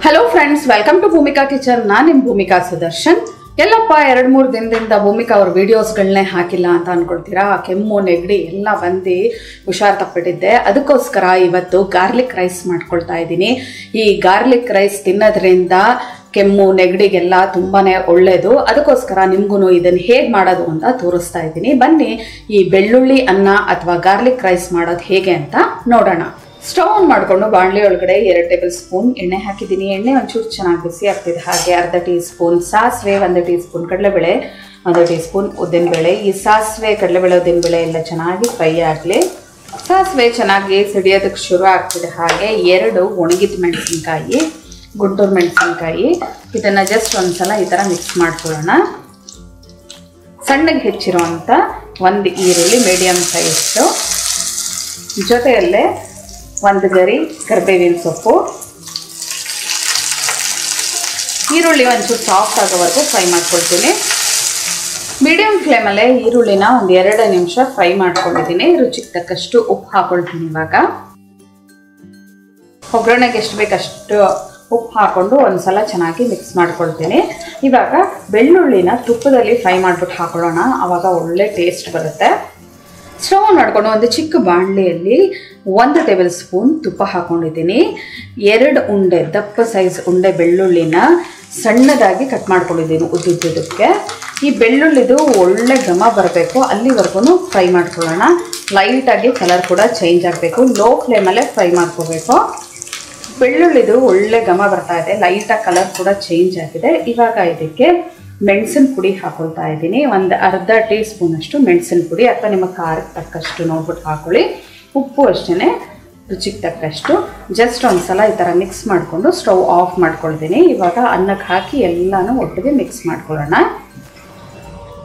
Hello friends, welcome to Bhumika kitchen. ನಾನು ನಿಮ್ಮ ಭೂಮಿಕಾ ಸುದರ್ಶನ್. ಎಲ್ಲಪ್ಪ 2-3 ದಿನದಿಂದ ಭೂಮಿಕಾ ಅವ್ರ ವಿಡಿಯೋಸ್ಗಳನ್ನೇ ಹಾಕಿಲ್ಲ ಅಂತ ಅನ್ಕೊಳ್ತೀರಾ. ಕೆಮ್ಮು ನೆಗಡಿ ಎಲ್ಲ ಬಂದು ಹುಷಾರು ತಪ್ಪಿಟ್ಟಿದ್ದೆ. ಅದಕ್ಕೋಸ್ಕರ ಇವತ್ತು ಗಾರ್ಲಿಕ್ ರೈಸ್ ಮಾಡ್ಕೊಳ್ತಾ ಇದ್ದೀನಿ. ಈ ಗಾರ್ಲಿಕ್ ರೈಸ್ ತಿನ್ನೋದ್ರಿಂದ ಕೆಮ್ಮು ನೆಗಡಿಗೆಲ್ಲ ತುಂಬಾ ಒಳ್ಳೆಯದು. ಅದಕ್ಕೋಸ್ಕರ ನಿಮಗೂ ಇದನ್ನು ಹೇಗೆ ಮಾಡೋದು ಅಂತ ತೋರಿಸ್ತಾ ಇದ್ದೀನಿ. ಬನ್ನಿ ಈ ಬೆಳ್ಳುಳ್ಳಿ ಅನ್ನ ಅಥವಾ ಗಾರ್ಲಿಕ್ ರೈಸ್ ಮಾಡೋದು ಹೇಗೆ ಅಂತ ನೋಡೋಣ. ಸ್ಟವ್ ಆನ್ ಮಾಡಿಕೊಂಡು ಬಾಣಲೆ ಒಳಗಡೆ 2 ಟೇಬಲ್ ಸ್ಪೂನ್ ಎಣ್ಣೆ ಹಾಕಿದ್ದೀನಿ. ಎಣ್ಣೆ ಒಂಚೂರು ಚೆನ್ನಾಗಿ ಬಿಸಿ ಆಗ್ತಿದೆ. ಹಾಗೆ ಅರ್ಧ ಟೀ ಸ್ಪೂನ್ ಸಾಸಿವೆ, 1 ಟೀ ಸ್ಪೂನ್ ಕಡಲೆಬೇಳೆ, 1 ಟೀ ಸ್ಪೂನ್ ಉದ್ದಿನಬೇಳೆ. ಈ ಸಾಸಿವೆ, ಕಡಲೆಬೇಳೆ, ಉದ್ದಿನಬೇಳೆ ಎಲ್ಲ ಚೆನ್ನಾಗಿ ಫ್ರೈ ಆಗಲಿ. ಸಾಸಿವೆ ಚೆನ್ನಾಗಿ ಸಿಡಿಯೋದಕ್ಕೆ ಶುರು ಆಗ್ತಿದೆ. ಹಾಗೆ 2 ಒಣಗಿದ ಮೆಣಸಿನ್ಕಾಯಿ, ಗುಂಟೂರು ಮೆಣಸಿನ್ಕಾಯಿ, ಇದನ್ನು ಜಸ್ಟ್ ಒಂದ್ಸಲ ಈ ಥರ ಮಿಕ್ಸ್ ಮಾಡ್ಕೊಳ್ಳೋಣ. ಸಣ್ಣಗೆ ಹೆಚ್ಚಿರೋವಂಥ 1 ಈರುಳ್ಳಿ ಮೀಡಿಯಮ್ ಸೈಜು, ಜೊತೆಯಲ್ಲೇ 1 ಗರಿ ಕರಿಬೇವಿನ ಸೊಪ್ಪು. ಈರುಳ್ಳಿ ಒಂಚೂರು ಸಾಫ್ಟ್ ಆಗೋವರೆಗೂ ಫ್ರೈ ಮಾಡ್ಕೊಳ್ತೀನಿ. ಮೀಡಿಯಮ್ ಫ್ಲೇಮಲ್ಲೇ ಈರುಳ್ಳಿನ 1-2 ನಿಮಿಷ ಫ್ರೈ ಮಾಡ್ಕೊಂಡಿದ್ದೀನಿ. ರುಚಿಗೆ ತಕ್ಕಷ್ಟು ಉಪ್ಪು ಹಾಕೊಳ್ತೀನಿ. ಇವಾಗ ಒಗ್ಗರಣೆಗೆ ಎಷ್ಟು ಬೇಕಷ್ಟು ಉಪ್ಪು ಹಾಕ್ಕೊಂಡು ಒಂದ್ಸಲ ಚೆನ್ನಾಗಿ ಮಿಕ್ಸ್ ಮಾಡ್ಕೊಳ್ತೀನಿ. ಇವಾಗ ಬೆಳ್ಳುಳ್ಳಿನ ತುಪ್ಪದಲ್ಲಿ ಫ್ರೈ ಮಾಡಿಬಿಟ್ಟು ಹಾಕೊಳ್ಳೋಣ, ಆವಾಗ ಒಳ್ಳೆ ಟೇಸ್ಟ್ ಬರುತ್ತೆ. ಸ್ಟವ್ ಮಾಡ್ಕೊಂಡು ಒಂದು ಚಿಕ್ಕ ಬಾಣಲೆಯಲ್ಲಿ 1 ಟೇಬಲ್ ಸ್ಪೂನ್ ತುಪ್ಪ ಹಾಕ್ಕೊಂಡಿದ್ದೀನಿ. 2 ಉಂಡೆ, ದಪ್ಪ ಸೈಜ್ ಉಂಡೆ ಬೆಳ್ಳುಳ್ಳಿನ ಸಣ್ಣದಾಗಿ ಕಟ್ ಮಾಡ್ಕೊಂಡಿದ್ದೀನಿ ಉದ್ದುದ್ದಕ್ಕೆ. ಈ ಬೆಳ್ಳುಳ್ಳಿದು ಒಳ್ಳೆ ಘಮ ಬರಬೇಕು, ಅಲ್ಲಿವರೆಗೂ ಫ್ರೈ ಮಾಡ್ಕೊಳ್ಳೋಣ. ಲೈಟಾಗಿ ಕಲರ್ ಕೂಡ ಚೇಂಜ್ ಆಗಬೇಕು. ಲೋ ಫ್ಲೇಮಲ್ಲೇ ಫ್ರೈ ಮಾಡ್ಕೋಬೇಕು. ಬೆಳ್ಳುಳ್ಳಿದು ಒಳ್ಳೆ ಘಮ ಬರ್ತಾ ಇದೆ, ಲೈಟಾಗಿ ಕಲರ್ ಕೂಡ ಚೇಂಜ್ ಆಗಿದೆ. ಇವಾಗ ಇದಕ್ಕೆ ಮೆಣಸಿನ ಪುಡಿ ಹಾಕೊಳ್ತಾ ಇದ್ದೀನಿ. 1 ಅರ್ಧ ಟೀ ಸ್ಪೂನ್ ಅಷ್ಟು ಮೆಣಸಿನ ಪುಡಿ, ಅಥವಾ ನಿಮ್ಮ ಖಾರಕ್ಕೆ ತಕ್ಕಷ್ಟು ನೋಡ್ಬಿಟ್ಟು ಹಾಕೊಳ್ಳಿ. ಉಪ್ಪು ಅಷ್ಟೇ ರುಚಿಗೆ ತಕ್ಕಷ್ಟು. ಜಸ್ಟ್ ಒಂದ್ಸಲ ಈ ಥರ ಮಿಕ್ಸ್ ಮಾಡಿಕೊಂಡು ಸ್ಟವ್ ಆಫ್ ಮಾಡ್ಕೊಳ್ತೀನಿ. ಇವಾಗ ಅನ್ನಕ್ಕೆ ಹಾಕಿ ಎಲ್ಲನೂ ಒಟ್ಟಿಗೆ ಮಿಕ್ಸ್ ಮಾಡ್ಕೊಳ್ಳೋಣ.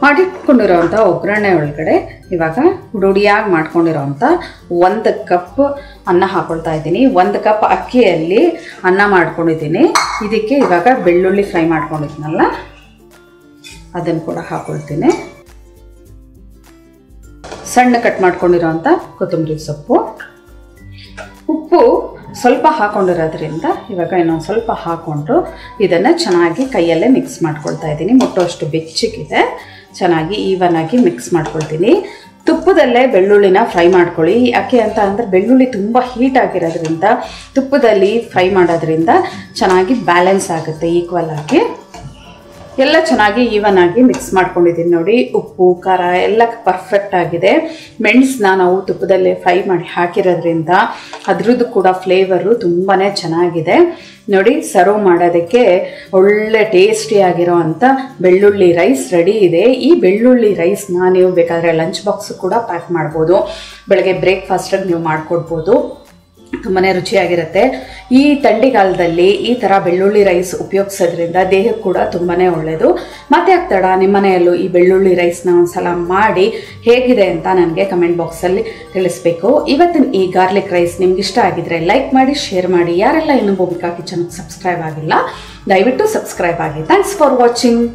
ಮಾಡಿಟ್ಕೊಂಡಿರೋವಂಥ ಒಗ್ಗರಣೆ ಒಳಗಡೆ ಇವಾಗ ಹುಡುಡಿಯಾಗಿ ಮಾಡ್ಕೊಂಡಿರೋವಂಥ 1 ಕಪ್ ಅನ್ನ ಹಾಕೊಳ್ತಾ ಇದ್ದೀನಿ. 1 ಕಪ್ ಅಕ್ಕಿಯಲ್ಲಿ ಅನ್ನ ಮಾಡ್ಕೊಂಡಿದ್ದೀನಿ. ಇದಕ್ಕೆ ಇವಾಗ ಬೆಳ್ಳುಳ್ಳಿ ಫ್ರೈ ಮಾಡ್ಕೊಂಡಿದ್ದೀನಲ್ಲ ಅದನ್ನು ಕೂಡ ಹಾಕೊಳ್ತೀನಿ. ಸಣ್ಣ ಕಟ್ ಮಾಡ್ಕೊಂಡಿರೋಂಥ ಕೊತ್ತಂಬರಿ ಸೊಪ್ಪು, ಉಪ್ಪು ಸ್ವಲ್ಪ ಹಾಕೊಂಡಿರೋದ್ರಿಂದ ಇವಾಗ ಇನ್ನೊಂದು ಸ್ವಲ್ಪ ಹಾಕ್ಕೊಂಡು ಇದನ್ನು ಚೆನ್ನಾಗಿ ಕೈಯಲ್ಲೇ ಮಿಕ್ಸ್ ಮಾಡ್ಕೊಳ್ತಾ ಇದ್ದೀನಿ. ಮುಟ್ಟೋಷ್ಟು ಬೆಚ್ಚಗಿದೆ, ಚೆನ್ನಾಗಿ ಈವನ್ ಆಗಿ ಮಿಕ್ಸ್ ಮಾಡ್ಕೊಳ್ತೀನಿ. ತುಪ್ಪದಲ್ಲೇ ಬೆಳ್ಳುಳ್ಳಿನ ಫ್ರೈ ಮಾಡ್ಕೊಳ್ಳಿ. ಯಾಕೆ ಅಂತ ಅಂದರೆ ಬೆಳ್ಳುಳ್ಳಿ ತುಂಬ ಹೀಟ್ ಆಗಿರೋದ್ರಿಂದ ತುಪ್ಪದಲ್ಲಿ ಫ್ರೈ ಮಾಡೋದ್ರಿಂದ ಚೆನ್ನಾಗಿ ಬ್ಯಾಲೆನ್ಸ್ ಆಗುತ್ತೆ ಈಕ್ವಲ್ ಆಗಿ. ಎಲ್ಲ ಚೆನ್ನಾಗಿ ಈವನ್ ಆಗಿ ಮಿಕ್ಸ್ ಮಾಡ್ಕೊಂಡಿದ್ದೀನಿ. ನೋಡಿ, ಉಪ್ಪು ಖಾರ ಎಲ್ಲ ಪರ್ಫೆಕ್ಟ್ ಆಗಿದೆ. ಮೆಣಸನ್ನ ನಾವು ತುಪ್ಪದಲ್ಲೇ ಫ್ರೈ ಮಾಡಿ ಹಾಕಿರೋದ್ರಿಂದ ಅದ್ರದ್ದು ಕೂಡ ಫ್ಲೇವರು ತುಂಬಾ ಚೆನ್ನಾಗಿದೆ. ನೋಡಿ, ಸರ್ವ್ ಮಾಡೋದಕ್ಕೆ ಒಳ್ಳೆ ಟೇಸ್ಟಿಯಾಗಿರೋ ಅಂಥ ಬೆಳ್ಳುಳ್ಳಿ ರೈಸ್ ರೆಡಿ ಇದೆ. ಈ ಬೆಳ್ಳುಳ್ಳಿ ರೈಸ್ನ ನೀವು ಬೇಕಾದರೆ ಲಂಚ್ ಬಾಕ್ಸ್ ಕೂಡ ಪ್ಯಾಕ್ ಮಾಡ್ಬೋದು. ಬೆಳಗ್ಗೆ ಬ್ರೇಕ್ಫಾಸ್ಟಿಗೆ ನೀವು ಮಾಡಿಕೊಡ್ಬೋದು. ತುಂಬಾ ರುಚಿಯಾಗಿರುತ್ತೆ. ಈ ಥಂಡಿಗಾಲದಲ್ಲಿ ಈ ಥರ ಬೆಳ್ಳುಳ್ಳಿ ರೈಸ್ ಉಪಯೋಗಿಸೋದ್ರಿಂದ ದೇಹಕ್ಕೆ ಕೂಡ ತುಂಬಾ ಒಳ್ಳೆಯದು. ಮತ್ತೆ ಆಗ್ತಾಡ ನಿಮ್ಮ ಮನೆಯಲ್ಲೂ ಈ ಬೆಳ್ಳುಳ್ಳಿ ರೈಸ್ನ ಒಂದ್ಸಲ ಮಾಡಿ ಹೇಗಿದೆ ಅಂತ ನನಗೆ ಕಮೆಂಟ್ ಬಾಕ್ಸಲ್ಲಿ ತಿಳಿಸ್ಬೇಕು. ಇವತ್ತಿನ ಈ ಗಾರ್ಲಿಕ್ ರೈಸ್ ನಿಮ್ಗೆ ಇಷ್ಟ ಆಗಿದ್ರೆ ಲೈಕ್ ಮಾಡಿ, ಶೇರ್ ಮಾಡಿ. ಯಾರೆಲ್ಲ ಇನ್ನೂ ಭೂಮಿಕಾ ಕಿಚನ್ಗೆ ಸಬ್ಸ್ಕ್ರೈಬ್ ಆಗಿಲ್ಲ ದಯವಿಟ್ಟು ಸಬ್ಸ್ಕ್ರೈಬ್ ಆಗಿ. Thanks for watching.